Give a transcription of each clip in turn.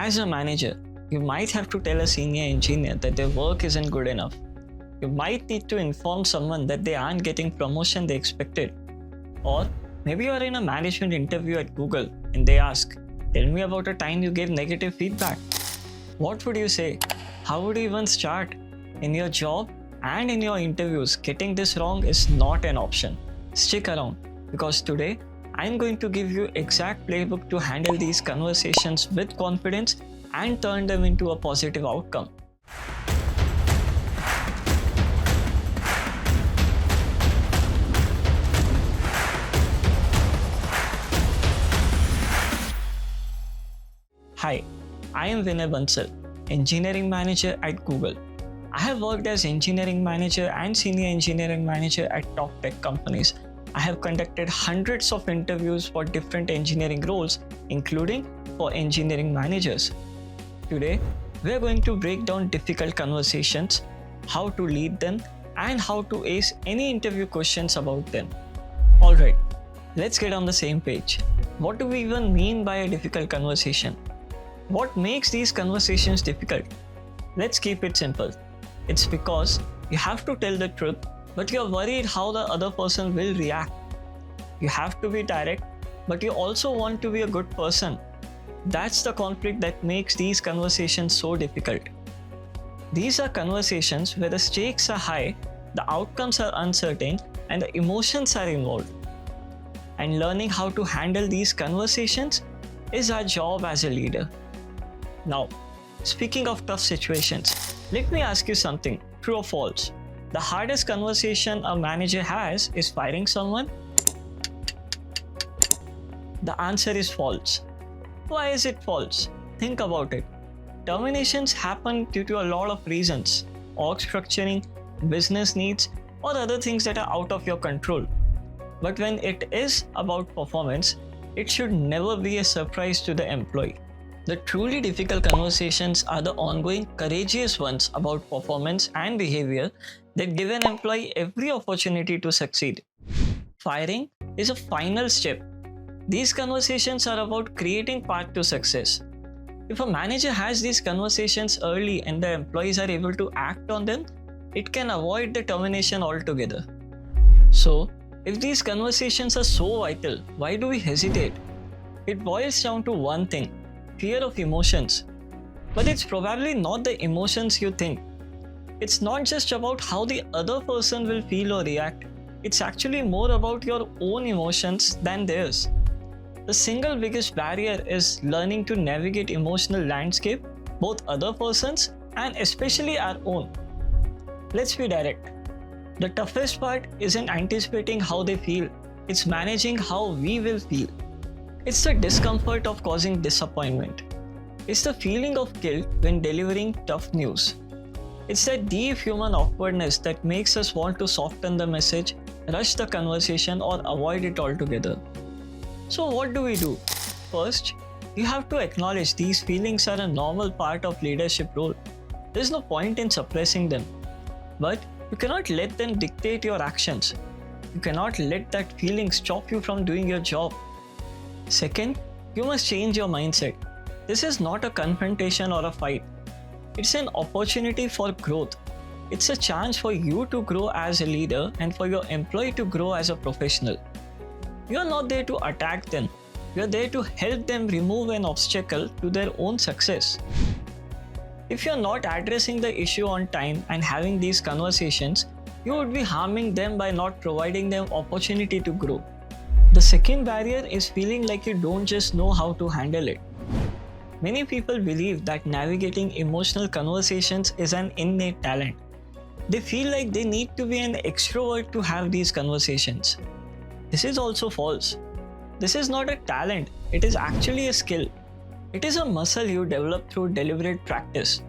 As a manager, you might have to tell a senior engineer that their work isn't good enough. You might need to inform someone that they aren't getting promotion they expected. Or maybe you're in a management interview at Google and they ask, "Tell me about a time you gave negative feedback." What would you say? How would you even start? In your job and in your interviews, getting this wrong is not an option. Stick around, because today I'm going to give you exact playbook to handle these conversations with confidence and turn them into a positive outcome. Hi, I am Vinay Bansal, Engineering Manager at Google. I have worked as Engineering Manager and Senior Engineering Manager at top tech companies. I have conducted hundreds of interviews for different engineering roles, including for engineering managers. Today, we are going to break down difficult conversations, how to lead them, and how to ace any interview questions about them. Alright, let's get on the same page. What do we even mean by a difficult conversation? What makes these conversations difficult? Let's keep it simple. It's because you have to tell the truth, but you're worried how the other person will react. You have to be direct, but you also want to be a good person. That's the conflict that makes these conversations so difficult. These are conversations where the stakes are high, the outcomes are uncertain, and the emotions are involved. And learning how to handle these conversations is our job as a leader. Now, speaking of tough situations, let me ask you something, true or false? The hardest conversation a manager has is firing someone? The answer is false. Why is it false? Think about it. Terminations happen due to a lot of reasons: org structuring, business needs, or other things that are out of your control. But when it is about performance, it should never be a surprise to the employee. The truly difficult conversations are the ongoing, courageous ones about performance and behavior that give an employee every opportunity to succeed. Firing is a final step. These conversations are about creating path to success. If a manager has these conversations early and the employees are able to act on them, it can avoid the termination altogether. So, if these conversations are so vital, why do we hesitate? It boils down to one thing: fear of emotions. But it's probably not the emotions you think. It's not just about how the other person will feel or react. It's actually more about your own emotions than theirs. The single biggest barrier is learning to navigate emotional landscape, both other persons and especially our own. Let's be direct. The toughest part isn't anticipating how they feel, it's managing how we will feel. It's the discomfort of causing disappointment. It's the feeling of guilt when delivering tough news. It's that deep human awkwardness that makes us want to soften the message, rush the conversation, or avoid it altogether. So what do we do? First, you have to acknowledge these feelings are a normal part of leadership role. There's no point in suppressing them. But you cannot let them dictate your actions. You cannot let that feeling stop you from doing your job. Second, you must change your mindset. This is not a confrontation or a fight. It's an opportunity for growth. It's a chance for you to grow as a leader and for your employee to grow as a professional. You are not there to attack them. You are there to help them remove an obstacle to their own success. If you are not addressing the issue on time and having these conversations, you would be harming them by not providing them opportunity to grow. The second barrier is feeling like you don't just know how to handle it. Many people believe that navigating emotional conversations is an innate talent. They feel like they need to be an extrovert to have these conversations. This is also false. This is not a talent, it is actually a skill. It is a muscle you develop through deliberate practice.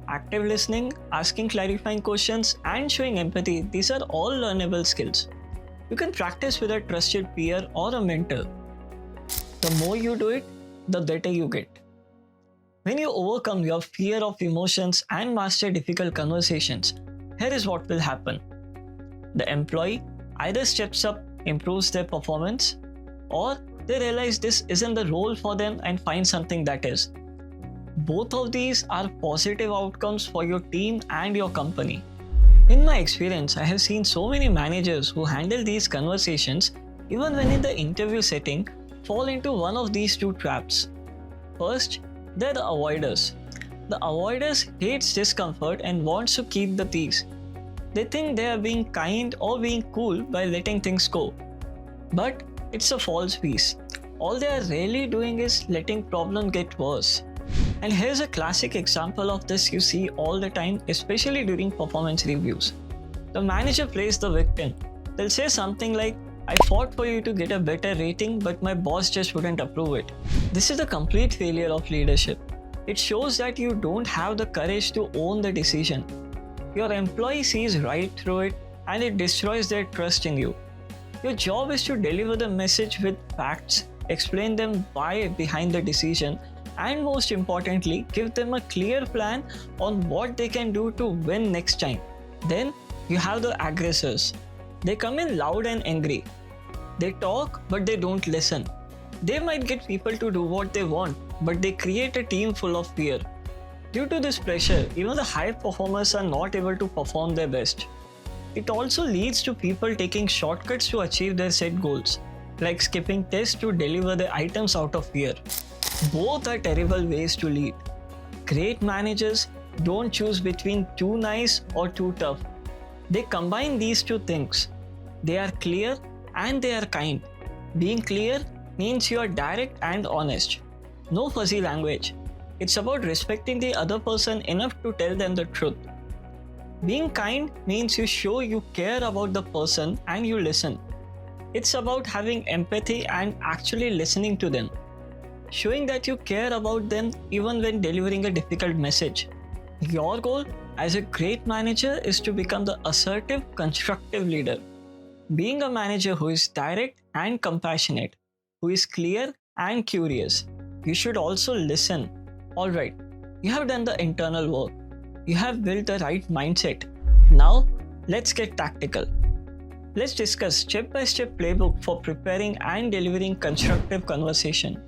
Active listening, asking clarifying questions, and showing empathy, these are all learnable skills. You can practice with a trusted peer or a mentor. The more you do it, the better you get. When you overcome your fear of emotions and master difficult conversations, here is what will happen. The employee either steps up, improves their performance, or they realize this isn't the role for them and find something that is. Both of these are positive outcomes for your team and your company. In my experience, I have seen so many managers who handle these conversations, even when in the interview setting, fall into one of these two traps. First, they're the avoiders. The avoiders hates discomfort and wants to keep the peace. They think they are being kind or being cool by letting things go. But it's a false peace. All they are really doing is letting problems get worse. And here's a classic example of this you see all the time, especially during performance reviews. The manager plays the victim. They'll say something like, I fought for you to get a better rating, but my boss just wouldn't approve it. This is a complete failure of leadership. It shows that you don't have the courage to own the decision. Your employee sees right through it and it destroys their trust in you. Your job is to deliver the message with facts, explain them why behind the decision, and most importantly, give them a clear plan on what they can do to win next time. Then you have the aggressors. They come in loud and angry. They talk, but they don't listen. They might get people to do what they want, but they create a team full of fear. Due to this pressure, even the high performers are not able to perform their best. It also leads to people taking shortcuts to achieve their set goals, like skipping tests to deliver the items out of fear. Both are terrible ways to lead. Great managers don't choose between too nice or too tough. They combine these two things. They are clear and they are kind. Being clear means you are direct and honest. No fuzzy language. It's about respecting the other person enough to tell them the truth. Being kind means you show you care about the person and you listen. It's about having empathy and actually listening to them. Showing that you care about them even when delivering a difficult message. Your goal as a great manager is to become the assertive, constructive leader. Being a manager who is direct and compassionate, who is clear and curious. You should also listen. Alright, you have done the internal work. You have built the right mindset. Now, let's get tactical. Let's discuss step-by-step playbook for preparing and delivering constructive conversation.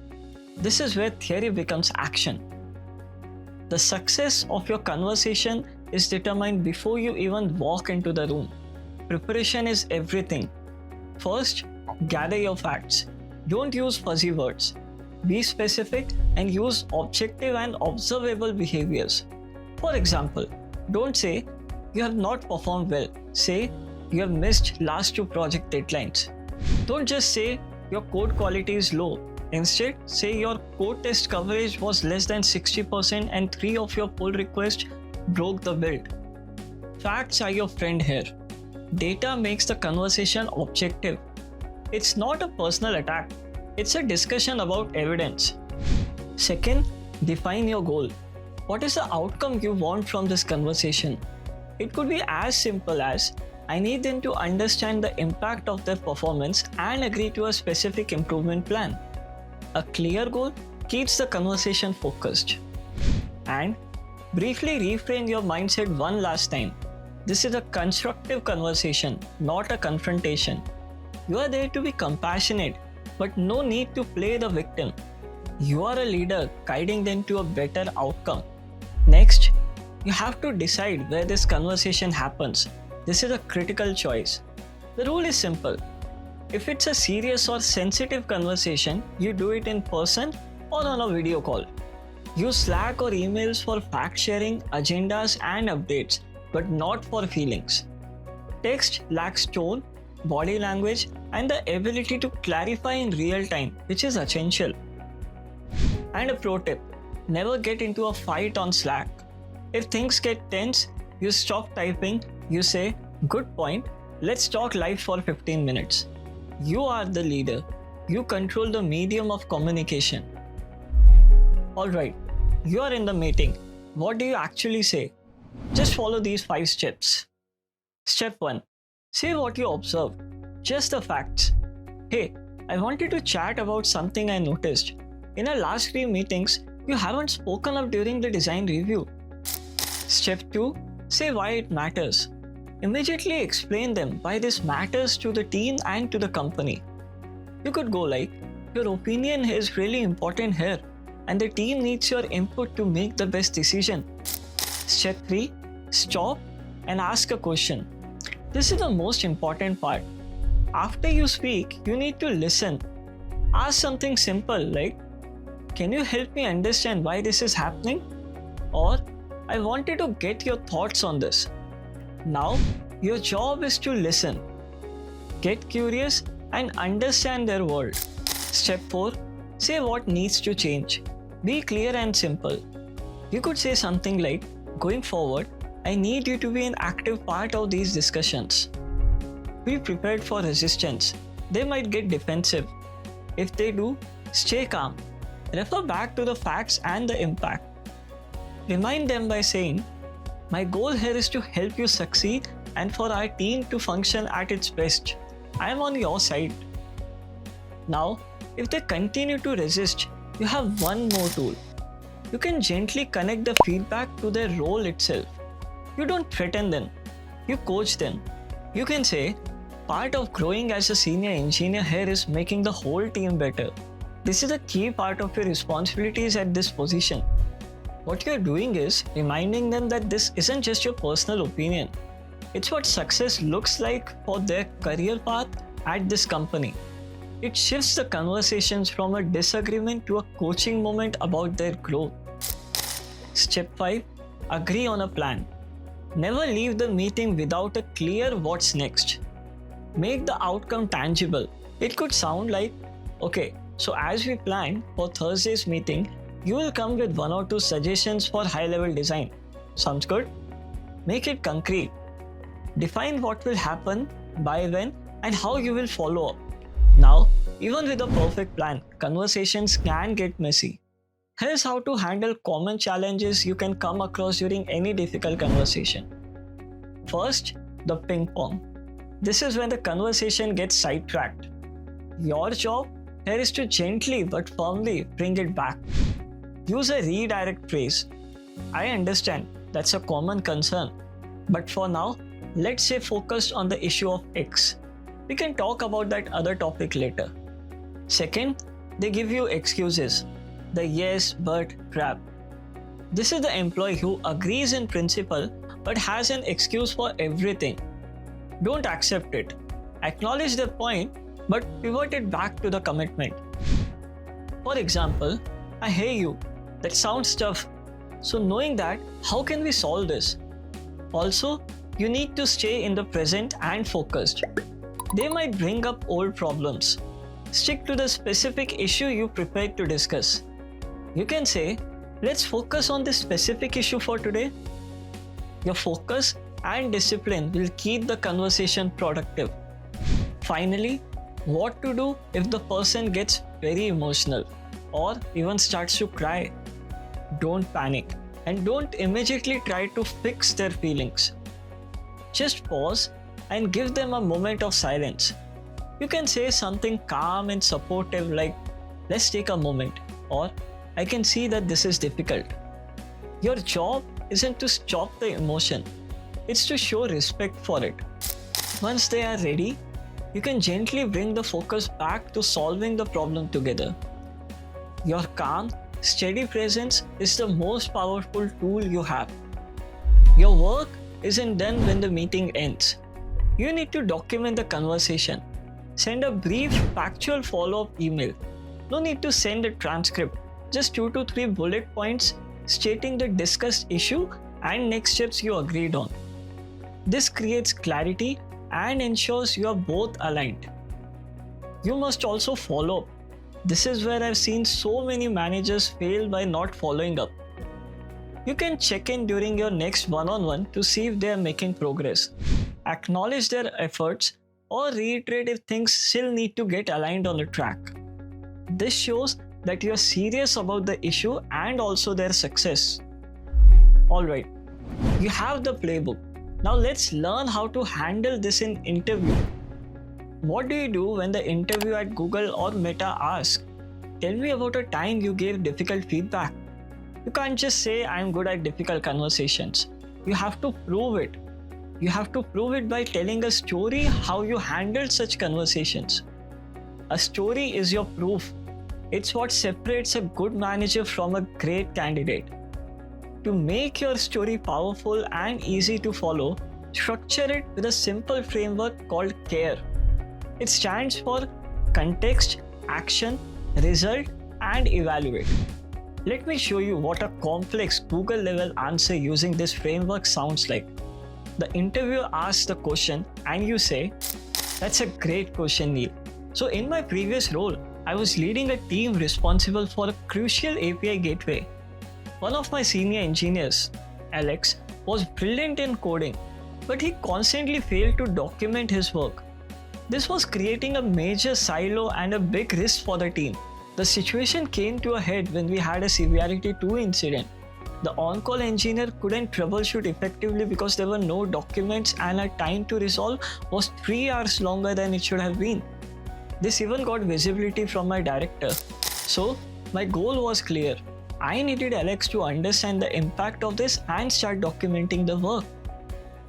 This is where theory becomes action. The success of your conversation is determined before you even walk into the room. Preparation is everything. First, gather your facts. Don't use fuzzy words. Be specific and use objective and observable behaviors. For example, don't say, you have not performed well. Say, you have missed last 2 project deadlines. Don't just say, your code quality is low. Instead, say your code test coverage was less than 60% and 3 of your pull requests broke the build. Facts are your friend here. Data makes the conversation objective. It's not a personal attack. It's a discussion about evidence. Second, define your goal. What is the outcome you want from this conversation? It could be as simple as, I need them to understand the impact of their performance and agree to a specific improvement plan. A clear goal keeps the conversation focused. And briefly reframe your mindset one last time. This is a constructive conversation, not a confrontation. You are there to be compassionate, but no need to play the victim. You are a leader guiding them to a better outcome. Next, you have to decide where this conversation happens. This is a critical choice. The rule is simple. If it's a serious or sensitive conversation, you do it in person or on a video call. Use Slack or emails for fact sharing, agendas and updates, but not for feelings. Text lacks tone, body language and the ability to clarify in real time, which is essential. And a pro tip, never get into a fight on Slack. If things get tense, you stop typing, you say, good point, let's talk live for 15 minutes. You are the leader. You control the medium of communication. Alright, you are in the meeting. What do you actually say? Just follow these 5 steps. Step 1. Say what you observed. Just the facts. Hey, I wanted to chat about something I noticed. In our last 3 meetings, you haven't spoken up during the design review. Step 2. Say why it matters. Immediately explain them why this matters to the team and to the company. You could go like, your opinion is really important here, and the team needs your input to make the best decision. Step 3. Stop and ask a question. This is the most important part. After you speak, you need to listen. Ask something simple like, "Can you help me understand why this is happening?" Or, "I wanted to get your thoughts on this." Now, your job is to listen. Get curious and understand their world. Step 4. Say what needs to change. Be clear and simple. You could say something like, "Going forward, I need you to be an active part of these discussions." Be prepared for resistance. They might get defensive. If they do, stay calm. Refer back to the facts and the impact. Remind them by saying, "My goal here is to help you succeed and for our team to function at its best. I am on your side." Now, if they continue to resist, you have one more tool. You can gently connect the feedback to their role itself. You don't threaten them, you coach them. You can say, "Part of growing as a senior engineer here is making the whole team better. This is a key part of your responsibilities at this position." What you're doing is reminding them that this isn't just your personal opinion. It's what success looks like for their career path at this company. It shifts the conversations from a disagreement to a coaching moment about their growth. Step 5. Agree on a plan. Never leave the meeting without a clear what's next. Make the outcome tangible. It could sound like, "Okay, so as we planned for Thursday's meeting, you will come with 1 or 2 suggestions for high-level design. Sounds good?" Make it concrete. Define what will happen, by when, and how you will follow up. Now, even with a perfect plan, conversations can get messy. Here's how to handle common challenges you can come across during any difficult conversation. First, the ping pong. This is when the conversation gets sidetracked. Your job here is to gently but firmly bring it back. Use a redirect phrase. "I understand that's a common concern, but for now, let's stay focused on the issue of X. We can talk about that other topic later." Second, they give you excuses. The "yes, but" trap. This is the employee who agrees in principle but has an excuse for everything. Don't accept it. Acknowledge their point but pivot it back to the commitment. For example, "I hear you. That sounds tough. So knowing that, how can we solve this?" Also, you need to stay in the present and focused. They might bring up old problems. Stick to the specific issue you prepared to discuss. You can say, "Let's focus on this specific issue for today." Your focus and discipline will keep the conversation productive. Finally, what to do if the person gets very emotional or even starts to cry. Don't panic and don't immediately try to fix their feelings. Just pause and give them a moment of silence. You can say something calm and supportive like, "Let's take a moment," or "I can see that this is difficult." Your job isn't to stop the emotion, it's to show respect for it. Once they are ready, you can gently bring the focus back to solving the problem together. Your calm, steady presence is the most powerful tool you have. Your work isn't done when the meeting ends. You need to document the conversation. Send a brief, factual follow-up email. No need to send a transcript, just 2 to 3 bullet points stating the discussed issue and next steps you agreed on. This creates clarity and ensures you are both aligned. You must also follow up. This is where I've seen so many managers fail by not following up. You can check in during your next one-on-one to see if they are making progress. Acknowledge their efforts or reiterate if things still need to get aligned on the track. This shows that you are serious about the issue and also their success. Alright, you have the playbook. Now let's learn how to handle this in interview. What do you do when the interview at Google or Meta asks, "Tell me about a time you gave difficult feedback"? You can't just say, "I'm good at difficult conversations." You have to prove it. You have to prove it by telling a story how you handled such conversations. A story is your proof. It's what separates a good manager from a great candidate. To make your story powerful and easy to follow, structure it with a simple framework called CARE. It stands for context, action, result, and evaluate. Let me show you what a complex Google level answer using this framework sounds like. The interviewer asks the question and you say, "That's a great question, Neil. So in my previous role, I was leading a team responsible for a crucial API gateway. One of my senior engineers, Alex, was brilliant in coding, but he constantly failed to document his work. This was creating a major silo and a big risk for the team. The situation came to a head when we had a Severity 2 incident. The on-call engineer couldn't troubleshoot effectively because there were no documents and our time to resolve was 3 hours longer than it should have been. This even got visibility from my director. So, my goal was clear. I needed Alex to understand the impact of this and start documenting the work.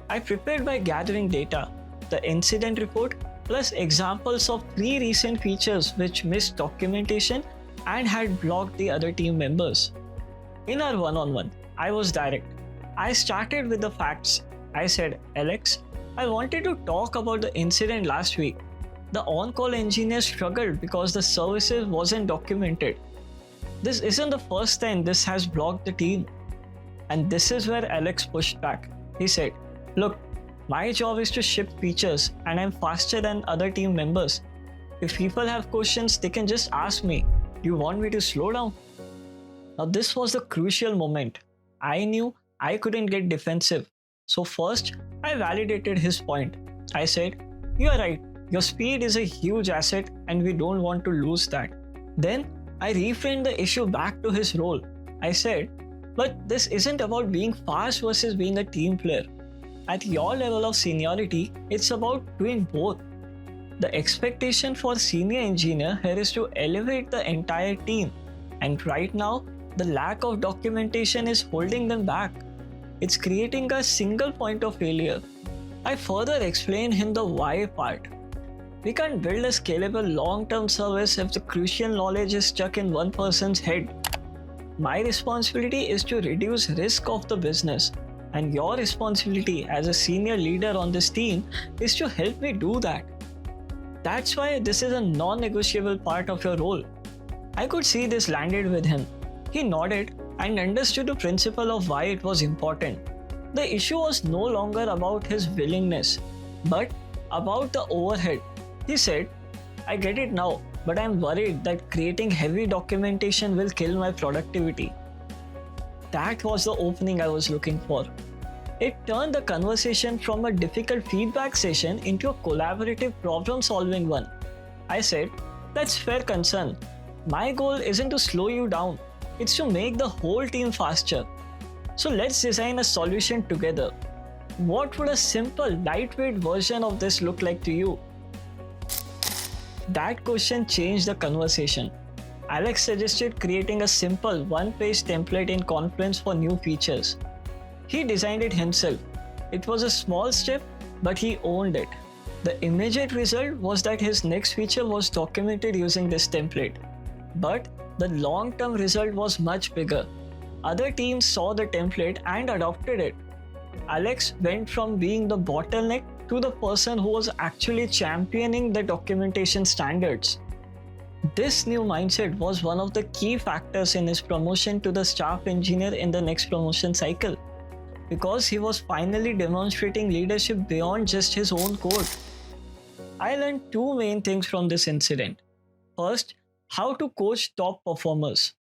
I prepared by gathering data, the incident report, plus examples of 3 recent features which missed documentation and had blocked the other team members. In our one-on-one, I was direct. I started with the facts. I said, "Alex, I wanted to talk about the incident last week. The on-call engineer struggled because the services wasn't documented. This isn't the first time this has blocked the team." And this is where Alex pushed back. He said, "Look, my job is to ship features and I'm faster than other team members. If people have questions, they can just ask me. Do you want me to slow down?" Now this was the crucial moment. I knew I couldn't get defensive. So first, I validated his point. I said, "You are right. Your speed is a huge asset and we don't want to lose that." Then I reframed the issue back to his role. I said, "But this isn't about being fast versus being a team player. At your level of seniority, it's about doing both. The expectation for senior engineer here is to elevate the entire team. And right now, the lack of documentation is holding them back. It's creating a single point of failure." I further explained him the why part. We can't build a scalable long-term service if the crucial knowledge is stuck in one person's head. My responsibility is to reduce risk of the business, and your responsibility as a senior leader on this team is to help me do that. That's why this is a non-negotiable part of your role." I could see this landed with him. He nodded and understood the principle of why it was important. The issue was no longer about his willingness, but about the overhead. He said, "I get it now, but I'm worried that creating heavy documentation will kill my productivity." That was the opening I was looking for. It turned the conversation from a difficult feedback session into a collaborative problem-solving one. I said, "That's fair concern. My goal isn't to slow you down. It's to make the whole team faster. So let's design a solution together. What would a simple, lightweight version of this look like to you?" That question changed the conversation. Alex suggested creating a simple one-page template in Confluence for new features. He designed it himself. It was a small step, but he owned it. The immediate result was that his next feature was documented using this template. But the long-term result was much bigger. Other teams saw the template and adopted it. Alex went from being the bottleneck to the person who was actually championing the documentation standards. This new mindset was one of the key factors in his promotion to the staff engineer in the next promotion cycle, because he was finally demonstrating leadership beyond just his own code. I learned 2 main things from this incident. First, how to coach top performers.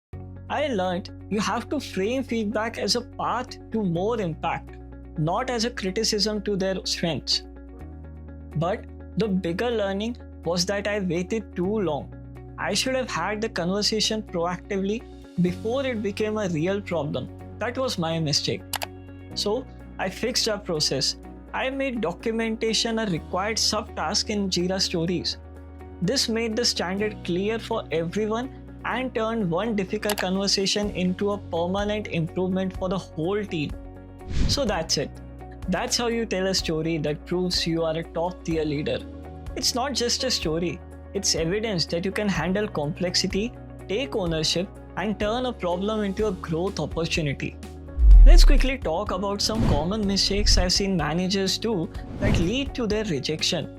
I learned you have to frame feedback as a path to more impact, not as a criticism to their strengths. But the bigger learning was that I waited too long. I should have had the conversation proactively before it became a real problem. That was my mistake. So I fixed our process. I made documentation a required subtask in Jira stories. This made the standard clear for everyone and turned one difficult conversation into a permanent improvement for the whole team. So that's it. That's how you tell a story that proves you are a top-tier leader. It's not just a story. It's evidence that you can handle complexity, take ownership and turn a problem into a growth opportunity. Let's quickly talk about some common mistakes I've seen managers do that lead to their rejection.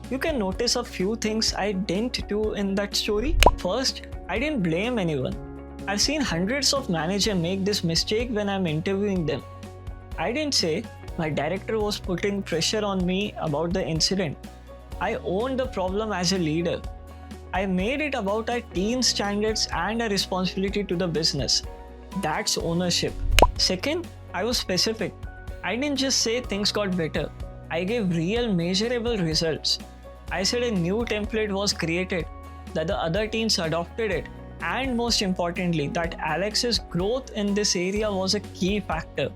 You can notice a few things I didn't do in that story. First, I didn't blame anyone. I've seen hundreds of managers make this mistake when I'm interviewing them. I didn't say my director was putting pressure on me about the incident. I owned the problem as a leader. I made it about our team standards and a responsibility to the business. That's ownership. Second, I was specific. I didn't just say things got better. I gave real measurable results. I said a new template was created, that the other teams adopted it, and most importantly, that Alex's growth in this area was a key factor.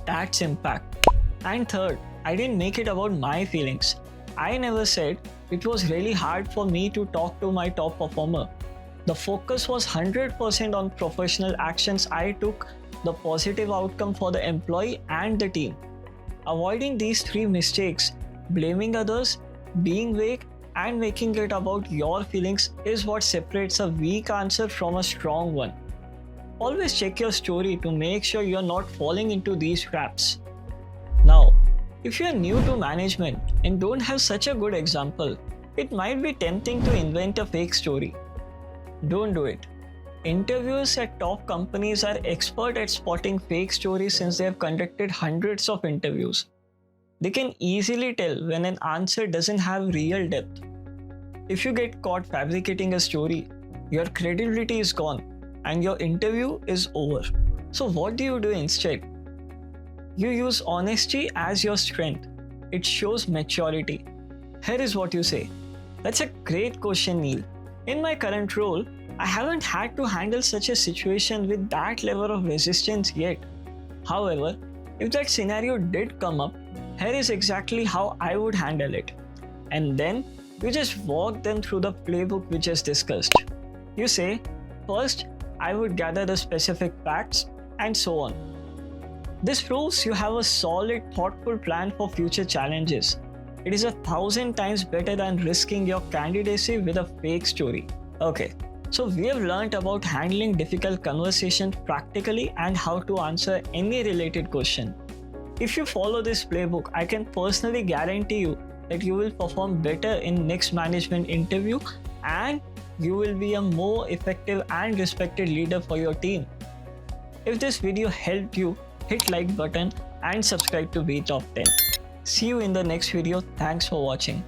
That's impact. And third, I didn't make it about my feelings. I never said it was really hard for me to talk to my top performer. The focus was 100% on professional actions I took, the positive outcome for the employee and the team. Avoiding these three mistakes, blaming others, being vague, and making it about your feelings is what separates a weak answer from a strong one. Always check your story to make sure you're not falling into these traps. Now, if you're new to management and don't have such a good example, it might be tempting to invent a fake story. Don't do it. Interviewers at top companies are expert at spotting fake stories since they have conducted hundreds of interviews. They can easily tell when an answer doesn't have real depth. If you get caught fabricating a story, your credibility is gone and your interview is over. So what do you do instead? You use honesty as your strength. It shows maturity. Here is what you say. That's a great question, Neil. In my current role, I haven't had to handle such a situation with that level of resistance yet. However, if that scenario did come up, here is exactly how I would handle it. And then you just walk them through the playbook we just discussed. You say, first, I would gather the specific facts and so on. This proves you have a solid, thoughtful plan for future challenges. It is 1,000 times better than risking your candidacy with a fake story. Okay, so we have learned about handling difficult conversations practically and how to answer any related question. If you follow this playbook, I can personally guarantee you that you will perform better in next management interview and you will be a more effective and respected leader for your team. If this video helped you, hit like button and subscribe to BeTopTen. See you in the next video. Thanks for watching.